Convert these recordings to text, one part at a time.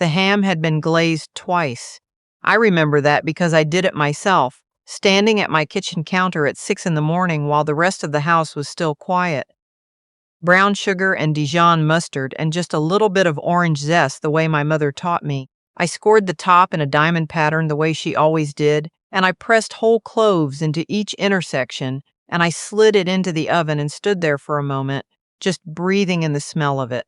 The ham had been glazed twice. I remember that because I did it myself, standing at my kitchen counter at 6 in the morning while the rest of the house was still quiet. Brown sugar and Dijon mustard and just a little bit of orange zest the way my mother taught me. I scored the top in a diamond pattern the way she always did, and I pressed whole cloves into each intersection, and I slid it into the oven and stood there for a moment, just breathing in the smell of it.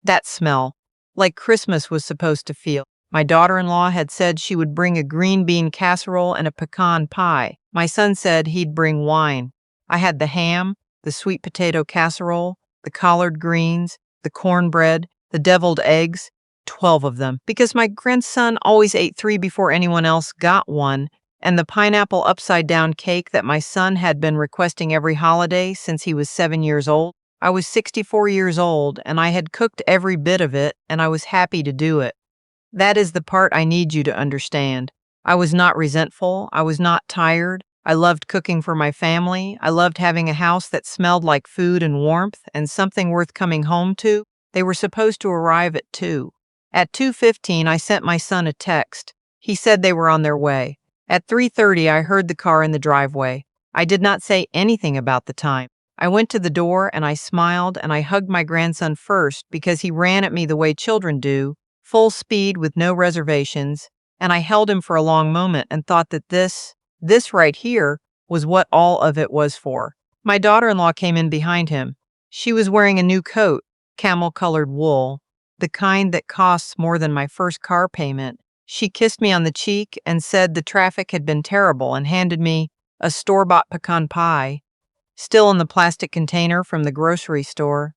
That smell, like Christmas was supposed to feel. My daughter-in-law had said she would bring a green bean casserole and a pecan pie. My son said he'd bring wine. I had the ham, the sweet potato casserole, the collard greens, the cornbread, the deviled eggs, 12 of them, because my grandson always ate 3 before anyone else got one, and the pineapple upside-down cake that my son had been requesting every holiday since he was 7 years old. I was 64 years old, and I had cooked every bit of it, and I was happy to do it. That is the part I need you to understand. I was not resentful. I was not tired. I loved cooking for my family. I loved having a house that smelled like food and warmth and something worth coming home to. They were supposed to arrive at 2. At 2:15, I sent my son a text. He said they were on their way. At 3:30, I heard the car in the driveway. I did not say anything about the time. I went to the door and I smiled and I hugged my grandson first because he ran at me the way children do, full speed with no reservations, and I held him for a long moment and thought that this right here was what all of it was for. My daughter-in-law came in behind him. She was wearing a new coat, camel-colored wool, the kind that costs more than my first car payment. She kissed me on the cheek and said the traffic had been terrible and handed me a store-bought pecan pie, still in the plastic container from the grocery store.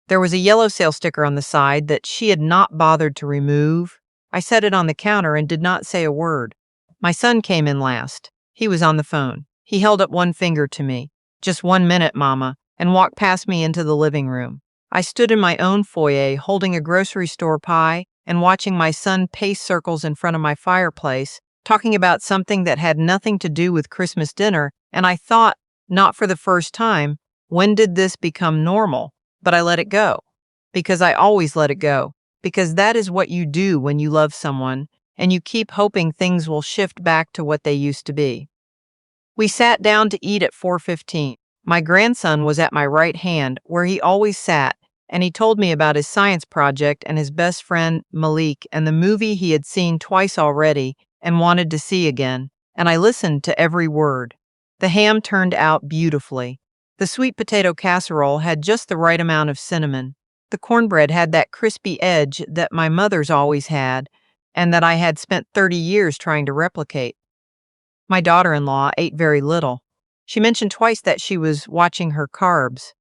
There was a yellow sale sticker on the side that she had not bothered to remove. I set it on the counter and did not say a word. My son came in last. He was on the phone. He held up one finger to me. "Just 1 minute, Mama," and walked past me into the living room. I stood in my own foyer holding a grocery store pie and watching my son pace circles in front of my fireplace, talking about something that had nothing to do with Christmas dinner, and I thought, not for the first time, when did this become normal? But I let it go. Because I always let it go. Because that is what you do when you love someone, and you keep hoping things will shift back to what they used to be. We sat down to eat at 4:15. My grandson was at my right hand, where he always sat, and he told me about his science project and his best friend, Malik, and the movie he had seen twice already and wanted to see again, and I listened to every word. The ham turned out beautifully. The sweet potato casserole had just the right amount of cinnamon. The cornbread had that crispy edge that my mother's always had, and that I had spent 30 years trying to replicate. My daughter-in-law ate very little. She mentioned twice that she was watching her carbs.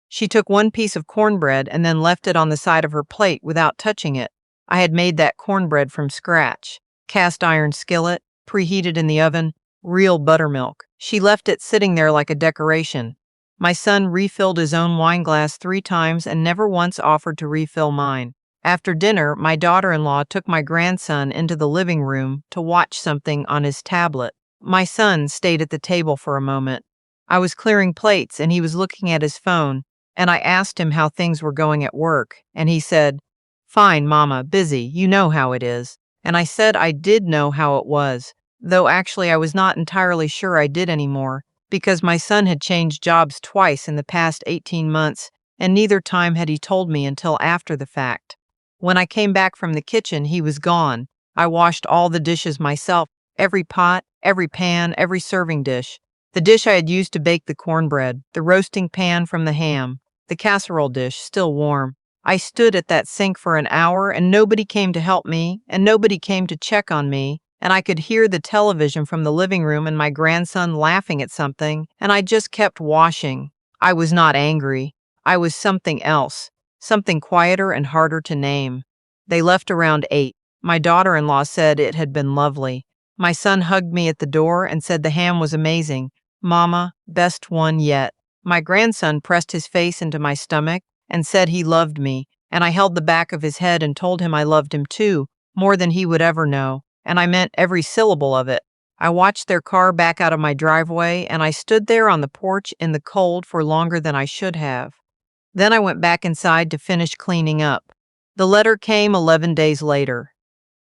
She took one piece of cornbread and then left it on the side of her plate without touching it. I had made that cornbread from scratch. Cast iron skillet, preheated in the oven, real buttermilk. She left it sitting there like a decoration. My son refilled his own wine glass 3 times and never once offered to refill mine. After dinner, my daughter-in-law took my grandson into the living room to watch something on his tablet. My son stayed at the table for a moment. I was clearing plates and he was looking at his phone, and I asked him how things were going at work, and he said, "Fine, Mama, busy, you know how it is." And I said I did know how it was, though actually I was not entirely sure I did anymore, because my son had changed jobs twice in the past 18 months, and neither time had he told me until after the fact. When I came back from the kitchen, he was gone. I washed all the dishes myself, every pot, every pan, every serving dish. The dish I had used to bake the cornbread, the roasting pan from the ham, the casserole dish, still warm. I stood at that sink for an hour, and nobody came to help me, and nobody came to check on me, and I could hear the television from the living room and my grandson laughing at something, and I just kept washing. I was not angry. I was something else, something quieter and harder to name. They left around 8. My daughter-in-law said it had been lovely. My son hugged me at the door and said the ham was amazing. "Mama, best one yet." My grandson pressed his face into my stomach and said he loved me, and I held the back of his head and told him I loved him too, more than he would ever know, and I meant every syllable of it. I watched their car back out of my driveway, and I stood there on the porch in the cold for longer than I should have. Then I went back inside to finish cleaning up. The letter came 11 days later.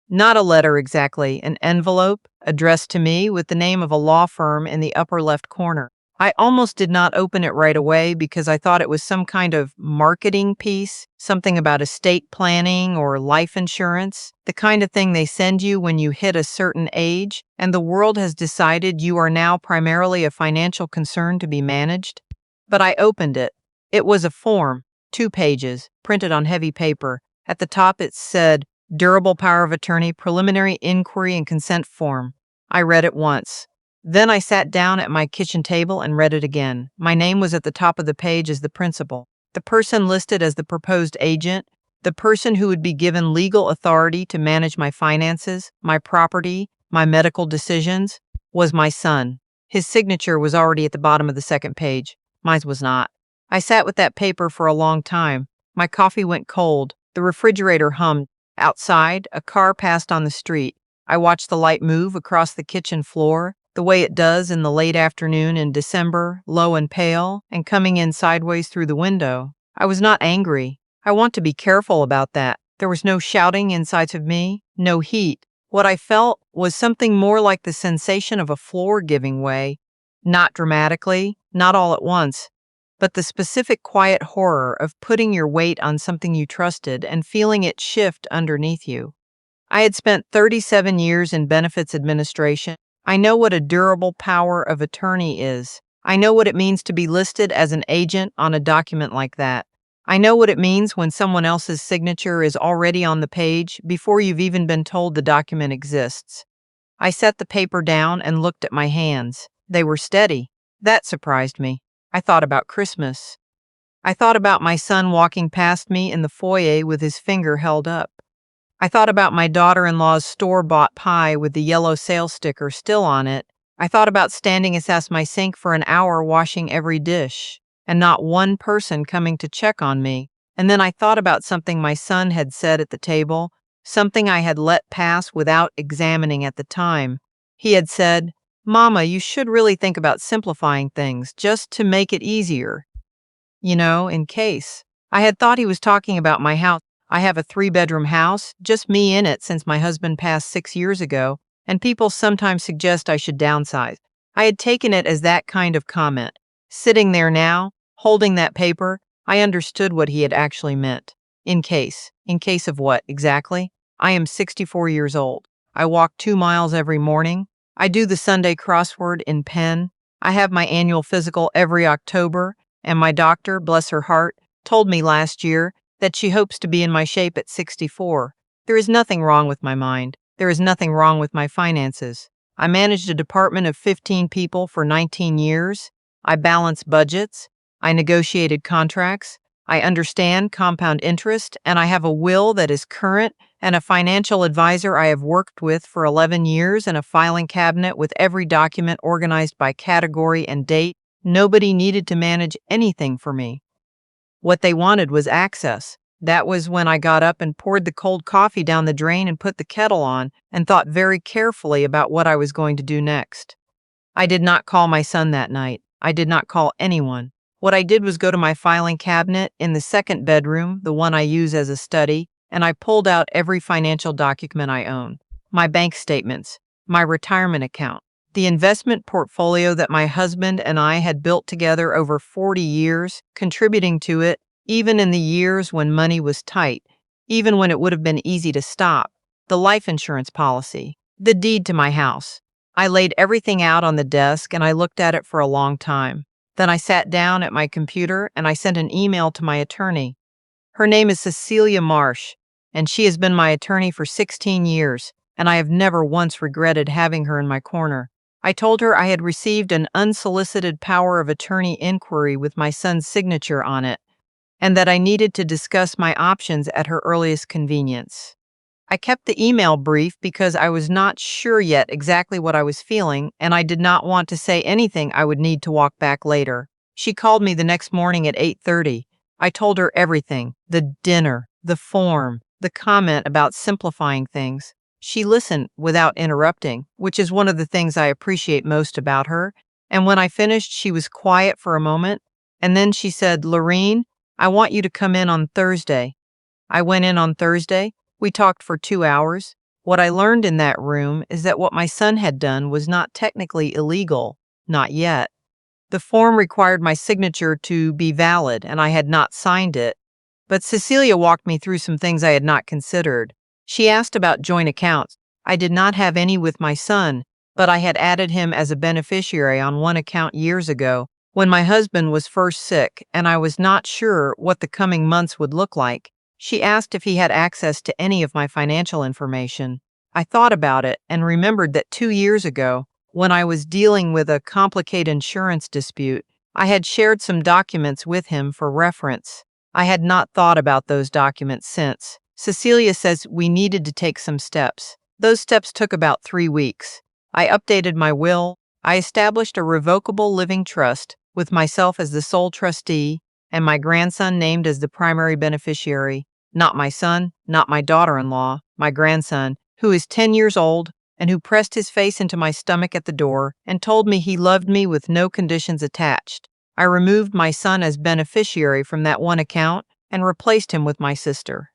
Not a letter exactly, an envelope addressed to me with the name of a law firm in the upper left corner. I almost did not open it right away because I thought it was some kind of marketing piece, something about estate planning or life insurance, the kind of thing they send you when you hit a certain age and the world has decided you are now primarily a financial concern to be managed. But I opened it. It was a form, 2 pages, printed on heavy paper. At the top it said, Durable Power of Attorney, Preliminary Inquiry and Consent Form. I read it once. Then I sat down at my kitchen table and read it again. My name was at the top of the page as the principal. The person listed as the proposed agent, the person who would be given legal authority to manage my finances, my property, my medical decisions, was my son. His signature was already at the bottom of the second page. Mine was not. I sat with that paper for a long time. My coffee went cold. The refrigerator hummed. Outside, a car passed on the street. I watched the light move across the kitchen floor, the way it does in the late afternoon in December, low and pale, and coming in sideways through the window. I was not angry. I want to be careful about that. There was no shouting inside of me, no heat. What I felt was something more like the sensation of a floor giving way, not dramatically, not all at once, but the specific quiet horror of putting your weight on something you trusted and feeling it shift underneath you. I had spent 37 years in benefits administration. I know what a durable power of attorney is. I know what it means to be listed as an agent on a document like that. I know what it means when someone else's signature is already on the page before you've even been told the document exists. I set the paper down and looked at my hands. They were steady. That surprised me. I thought about Christmas. I thought about my son walking past me in the foyer with his finger held up. I thought about my daughter-in-law's store-bought pie with the yellow sale sticker still on it. I thought about standing at my sink for an hour washing every dish, and not one person coming to check on me. And then I thought about something my son had said at the table, something I had let pass without examining at the time. He had said, "Mama, you should really think about simplifying things just to make it easier. In case." I had thought he was talking about my house. I have a 3-bedroom house, just me in it since my husband passed 6 years ago, and people sometimes suggest I should downsize. I had taken it as that kind of comment. Sitting there now, holding that paper, I understood what he had actually meant. In case. In case of what, exactly? I am 64 years old. I walk 2 miles every morning. I do the Sunday crossword in pen. I have my annual physical every October, and my doctor, bless her heart, told me last year that she hopes to be in my shape at 64. There is nothing wrong with my mind. There is nothing wrong with my finances. I managed a department of 15 people for 19 years. I balance budgets. I negotiated contracts. I understand compound interest, and I have a will that is current and a financial advisor I have worked with for 11 years and a filing cabinet with every document organized by category and date. Nobody needed to manage anything for me. What they wanted was access. That was when I got up and poured the cold coffee down the drain and put the kettle on and thought very carefully about what I was going to do next. I did not call my son that night. I did not call anyone. What I did was go to my filing cabinet in the second bedroom, the one I use as a study, and I pulled out every financial document I own. My bank statements, my retirement account, the investment portfolio that my husband and I had built together over 40 years, contributing to it even in the years when money was tight, even when it would have been easy to stop, the life insurance policy, the deed to my house. I laid everything out on the desk and I looked at it for a long time. Then I sat down at my computer and I sent an email to my attorney. Her name is Cecilia Marsh, and she has been my attorney for 16 years, and I have never once regretted having her in my corner. I told her I had received an unsolicited power of attorney inquiry with my son's signature on it, and that I needed to discuss my options at her earliest convenience. I kept the email brief because I was not sure yet exactly what I was feeling, and I did not want to say anything I would need to walk back later. She called me the next morning at 8:30. I told her everything, the dinner, the form, the comment about simplifying things. She listened without interrupting, which is one of the things I appreciate most about her, and when I finished, she was quiet for a moment, and then she said, "Lorene, I want you to come in on Thursday." I went in on Thursday. We talked for 2 hours. What I learned in that room is that what my son had done was not technically illegal, not yet. The form required my signature to be valid, and I had not signed it. But Cecilia walked me through some things I had not considered. She asked about joint accounts. I did not have any with my son, but I had added him as a beneficiary on one account years ago when my husband was first sick, and I was not sure what the coming months would look like. She asked if he had access to any of my financial information. I thought about it and remembered that 2 years ago, when I was dealing with a complicated insurance dispute, I had shared some documents with him for reference. I had not thought about those documents since. Cecilia says we needed to take some steps. Those steps took about 3 weeks. I updated my will. I established a revocable living trust with myself as the sole trustee and my grandson named as the primary beneficiary. Not my son, not my daughter-in-law, my grandson, who is 10 years old and who pressed his face into my stomach at the door and told me he loved me with no conditions attached. I removed my son as beneficiary from that one account and replaced him with my sister.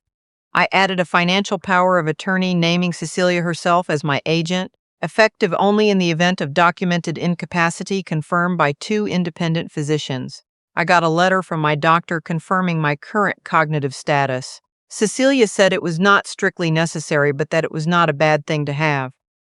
I added a financial power of attorney naming Cecilia herself as my agent, effective only in the event of documented incapacity confirmed by 2 independent physicians. I got a letter from my doctor confirming my current cognitive status. Cecilia said it was not strictly necessary, but that it was not a bad thing to have.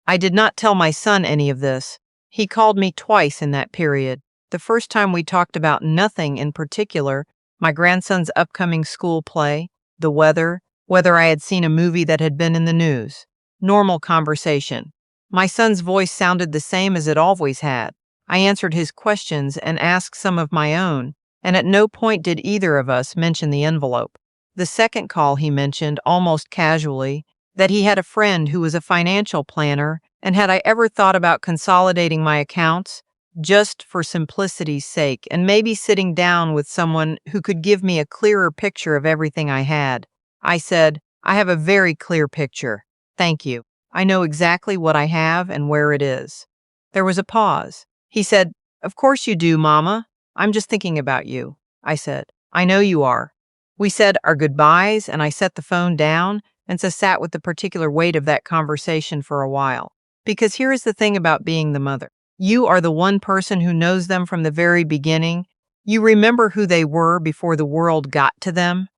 I did not tell my son any of this. He called me twice in that period. The first time we talked about nothing in particular, my grandson's upcoming school play, the weather, whether I had seen a movie that had been in the news. Normal conversation. My son's voice sounded the same as it always had. I answered his questions and asked some of my own, and at no point did either of us mention the envelope. The second call he mentioned, almost casually, that he had a friend who was a financial planner, and had I ever thought about consolidating my accounts, just for simplicity's sake, and maybe sitting down with someone who could give me a clearer picture of everything I had. I said, I have a very clear picture. Thank you. I know exactly what I have and where it is. There was a pause. He said, Of course you do, Mama. I'm just thinking about you. I said, I know you are. We said our goodbyes, and I set the phone down and sat with the particular weight of that conversation for a while. Because here is the thing about being the mother. You are the one person who knows them from the very beginning. You remember who they were before the world got to them.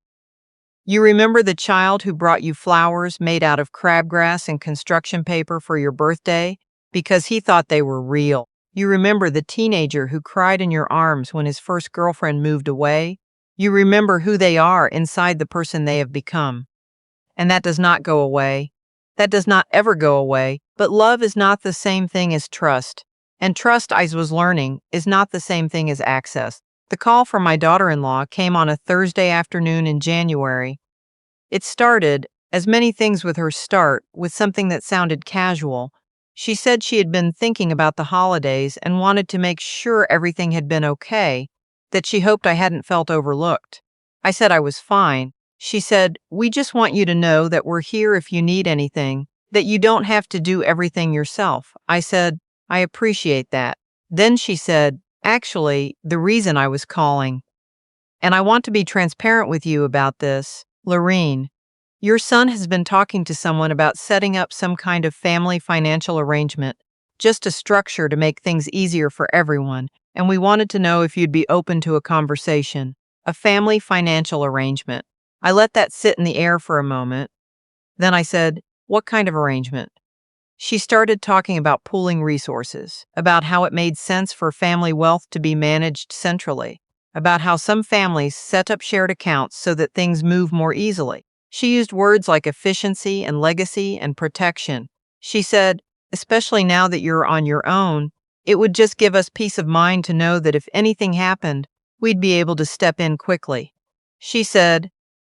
You remember the child who brought you flowers made out of crabgrass and construction paper for your birthday because he thought they were real. You remember the teenager who cried in your arms when his first girlfriend moved away. You remember who they are inside the person they have become. And that does not go away. That does not ever go away. But love is not the same thing as trust. And trust, I was learning, is not the same thing as access. The call from my daughter-in-law came on a Thursday afternoon in January. It started, as many things with her start, with something that sounded casual. She said she had been thinking about the holidays and wanted to make sure everything had been okay, that she hoped I hadn't felt overlooked. I said I was fine. She said, We just want you to know that we're here if you need anything, that you don't have to do everything yourself. I said, I appreciate that. Then she said, Actually, the reason I was calling, and I want to be transparent with you about this, Lorene, your son has been talking to someone about setting up some kind of family financial arrangement, just a structure to make things easier for everyone, and we wanted to know if you'd be open to a conversation. A family financial arrangement. I let that sit in the air for a moment. Then I said, What kind of arrangement? She started talking about pooling resources, about how it made sense for family wealth to be managed centrally, about how some families set up shared accounts so that things move more easily. She used words like efficiency and legacy and protection. She said, especially now that you're on your own, it would just give us peace of mind to know that if anything happened, we'd be able to step in quickly. She said,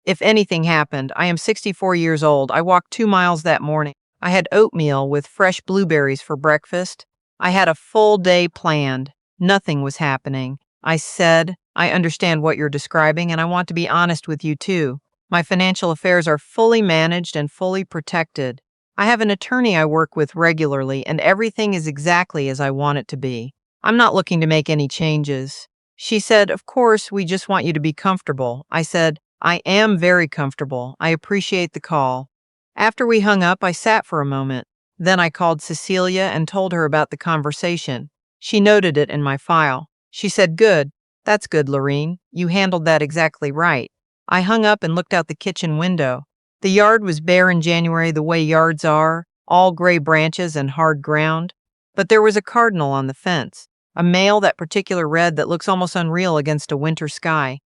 If anything happened, I am 64 years old. I walked 2 miles that morning. I had oatmeal with fresh blueberries for breakfast. I had a full day planned. Nothing was happening. I said, I understand what you're describing, and I want to be honest with you too. My financial affairs are fully managed and fully protected. I have an attorney I work with regularly, and everything is exactly as I want it to be. I'm not looking to make any changes. She said, Of course, we just want you to be comfortable. I said, I am very comfortable. I appreciate the call. After we hung up, I sat for a moment. Then I called Cecilia and told her about the conversation. She noted it in my file. She said, "Good. That's good, Lorene. You handled that exactly right." I hung up and looked out the kitchen window. The yard was bare in January the way yards are, all gray branches and hard ground. But there was a cardinal on the fence, a male that particular red that looks almost unreal against a winter sky.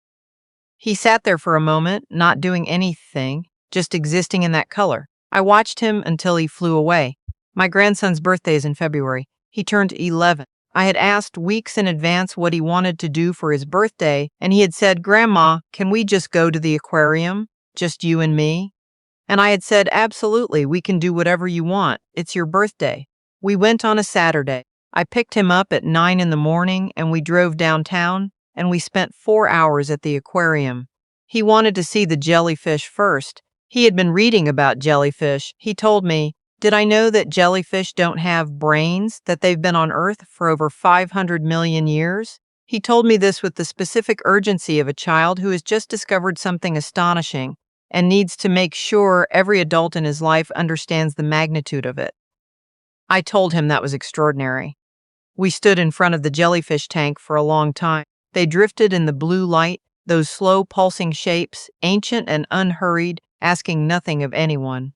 He sat there for a moment, not doing anything, just existing in that color. I watched him until he flew away. My grandson's birthday is in February. He turned 11. I had asked weeks in advance what he wanted to do for his birthday, and he had said, "Grandma, can we just go to the aquarium? Just you and me?" And I had said, "Absolutely, we can do whatever you want. It's your birthday." We went on a Saturday. I picked him up at 9 in the morning, and we drove downtown, and we spent 4 hours at the aquarium. He wanted to see the jellyfish first. He had been reading about jellyfish. He told me, "Did I know that jellyfish don't have brains, that they've been on Earth for over 500 million years?" He told me this with the specific urgency of a child who has just discovered something astonishing and needs to make sure every adult in his life understands the magnitude of it. I told him that was extraordinary. We stood in front of the jellyfish tank for a long time. They drifted in the blue light, those slow pulsing shapes, ancient and unhurried, asking nothing of anyone.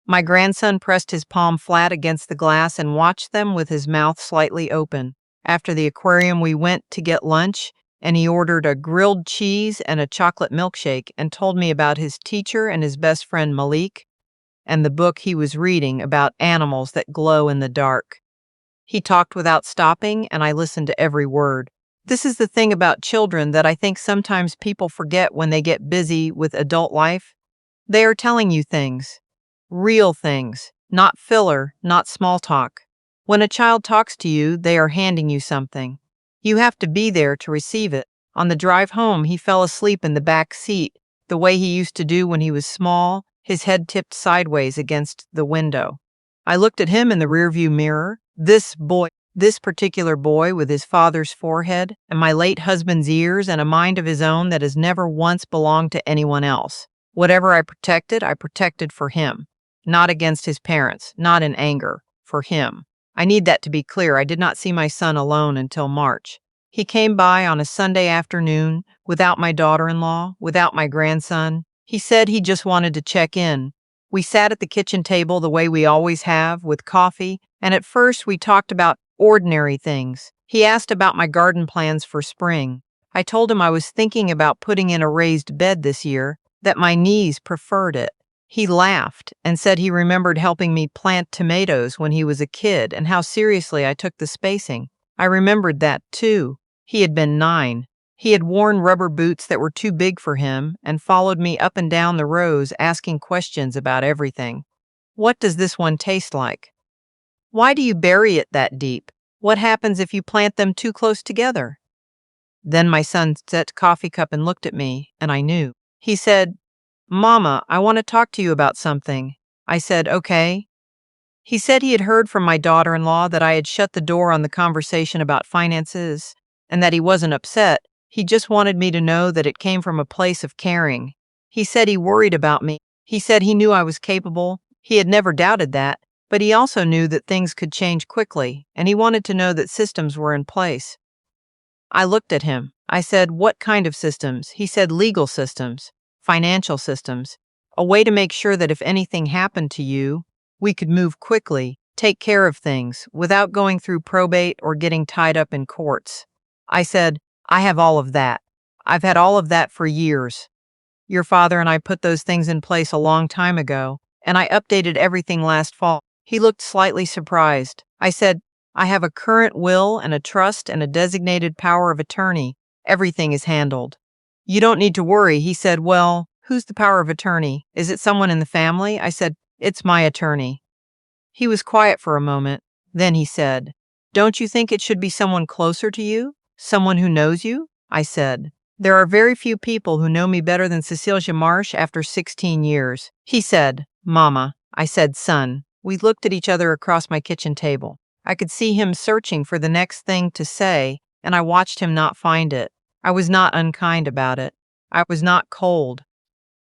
My grandson pressed his palm flat against the glass and watched them with his mouth slightly open. After the aquarium, we went to get lunch, and he ordered a grilled cheese and a chocolate milkshake and told me about his teacher and his best friend Malik and the book he was reading about animals that glow in the dark. He talked without stopping, and I listened to every word. This is the thing about children that I think sometimes people forget when they get busy with adult life. They are telling you things, real things, not filler, not small talk. When a child talks to you, they are handing you something. You have to be there to receive it. On the drive home, he fell asleep in the back seat, the way he used to do when he was small, his head tipped sideways against the window. I looked at him in the rearview mirror. This particular boy with his father's forehead and my late husband's ears and a mind of his own that has never once belonged to anyone else. Whatever I protected for him, not against his parents, not in anger, for him. I need that to be clear. I did not see my son alone until March. He came by on a Sunday afternoon without my daughter-in-law, without my grandson. He said he just wanted to check in. We sat at the kitchen table the way we always have, with coffee, and at first we talked about ordinary things. He asked about my garden plans for spring. I told him I was thinking about putting in a raised bed this year, that my knees preferred it. He laughed and said he remembered helping me plant tomatoes when he was a kid and how seriously I took the spacing. I remembered that, too. He had been 9. He had worn rubber boots that were too big for him and followed me up and down the rows asking questions about everything. What does this one taste like? Why do you bury it that deep? What happens if you plant them too close together? Then my son set the coffee cup and looked at me, and I knew. He said, "Mama, I want to talk to you about something." I said, "Okay." He said he had heard from my daughter-in-law that I had shut the door on the conversation about finances and that he wasn't upset. He just wanted me to know that it came from a place of caring. He said he worried about me. He said he knew I was capable. He had never doubted that, but he also knew that things could change quickly, and he wanted to know that systems were in place. I looked at him. I said, "What kind of systems?" He said, "Legal systems, financial systems, a way to make sure that if anything happened to you, we could move quickly, take care of things, without going through probate or getting tied up in courts." I said, "I have all of that. I've had all of that for years. Your father and I put those things in place a long time ago, and I updated everything last fall." He looked slightly surprised. I said, "I have a current will and a trust and a designated power of attorney. Everything is handled." "You don't need to worry." He said, "Well, who's the power of attorney? Is it someone in the family?" I said, "It's my attorney." He was quiet for a moment. Then he said, "Don't you think it should be someone closer to you? Someone who knows you?" I said, "There are very few people who know me better than Cecilia Marsh after 16 years. He said, "Mama." I said, "Son." We looked at each other across my kitchen table. I could see him searching for the next thing to say, and I watched him not find it. I was not unkind about it. I was not cold.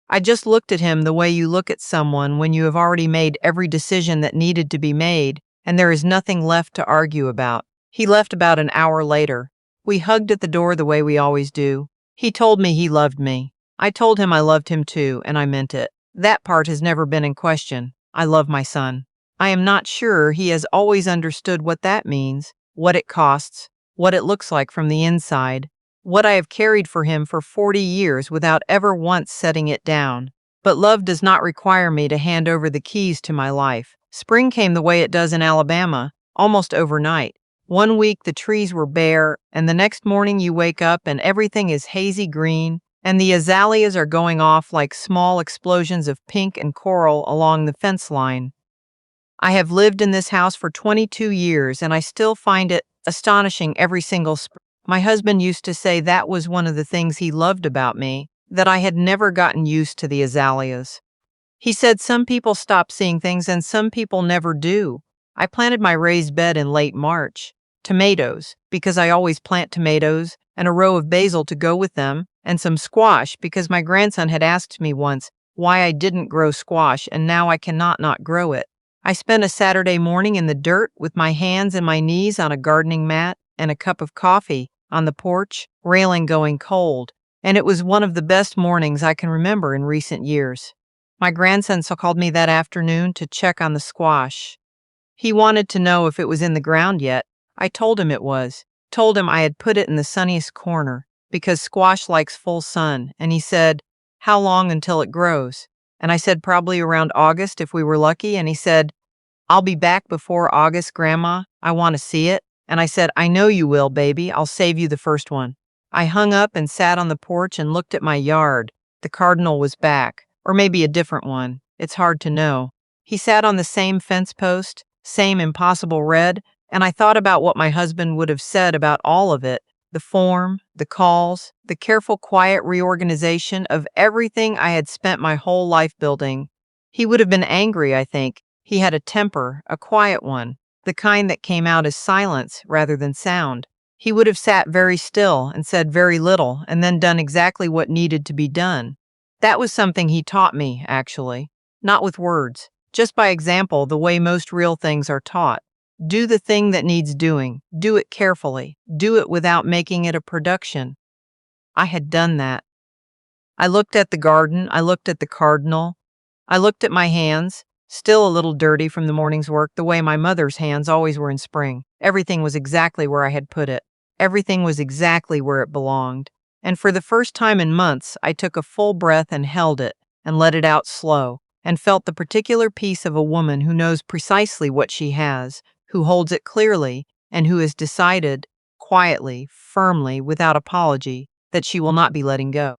I just looked at him the way you look at someone when you have already made every decision that needed to be made, and there is nothing left to argue about. He left about an hour later. We hugged at the door the way we always do. He told me he loved me. I told him I loved him too, and I meant it. That part has never been in question. I love my son. I am not sure he has always understood what that means, what it costs, what it looks like from the inside, what I have carried for him for 40 years without ever once setting it down. But love does not require me to hand over the keys to my life. Spring came the way it does in Alabama, almost overnight. One week the trees were bare, and the next morning you wake up and everything is hazy green, and the azaleas are going off like small explosions of pink and coral along the fence line. I have lived in this house for 22 years, and I still find it astonishing every single spring. My husband used to say that was one of the things he loved about me, that I had never gotten used to the azaleas. He said some people stop seeing things and some people never do. I planted my raised bed in late March. Tomatoes, because I always plant tomatoes, and a row of basil to go with them, and some squash, because my grandson had asked me once why I didn't grow squash, and now I cannot not grow it. I spent a Saturday morning in the dirt with my hands and my knees on a gardening mat and a cup of coffee on the porch, railing going cold, and it was one of the best mornings I can remember in recent years. My grandson called me that afternoon to check on the squash. He wanted to know if it was in the ground yet. I told him it was. Told him I had put it in the sunniest corner, because squash likes full sun, and he said, "How long until it grows?" And I said, "Probably around August if we were lucky," and he said, "I'll be back before August, Grandma. I want to see it." And I said, "I know you will, baby. I'll save you the first one." I hung up and sat on the porch and looked at my yard. The cardinal was back, or maybe a different one. It's hard to know. He sat on the same fence post, same impossible red, and I thought about what my husband would have said about all of it, the form, the calls, the careful, quiet reorganization of everything I had spent my whole life building. He would have been angry, I think. He had a temper, a quiet one, the kind that came out as silence rather than sound. He would have sat very still and said very little and then done exactly what needed to be done. That was something he taught me, actually. Not with words, just by example, the way most real things are taught. Do the thing that needs doing. Do it carefully. Do it without making it a production. I had done that. I looked at the garden. I looked at the cardinal. I looked at my hands, still a little dirty from the morning's work, the way my mother's hands always were in spring. Everything was exactly where I had put it. Everything was exactly where it belonged. And for the first time in months, I took a full breath and held it and let it out slow and felt the particular peace of a woman who knows precisely what she has, who holds it clearly, and who has decided, quietly, firmly, without apology, that she will not be letting go.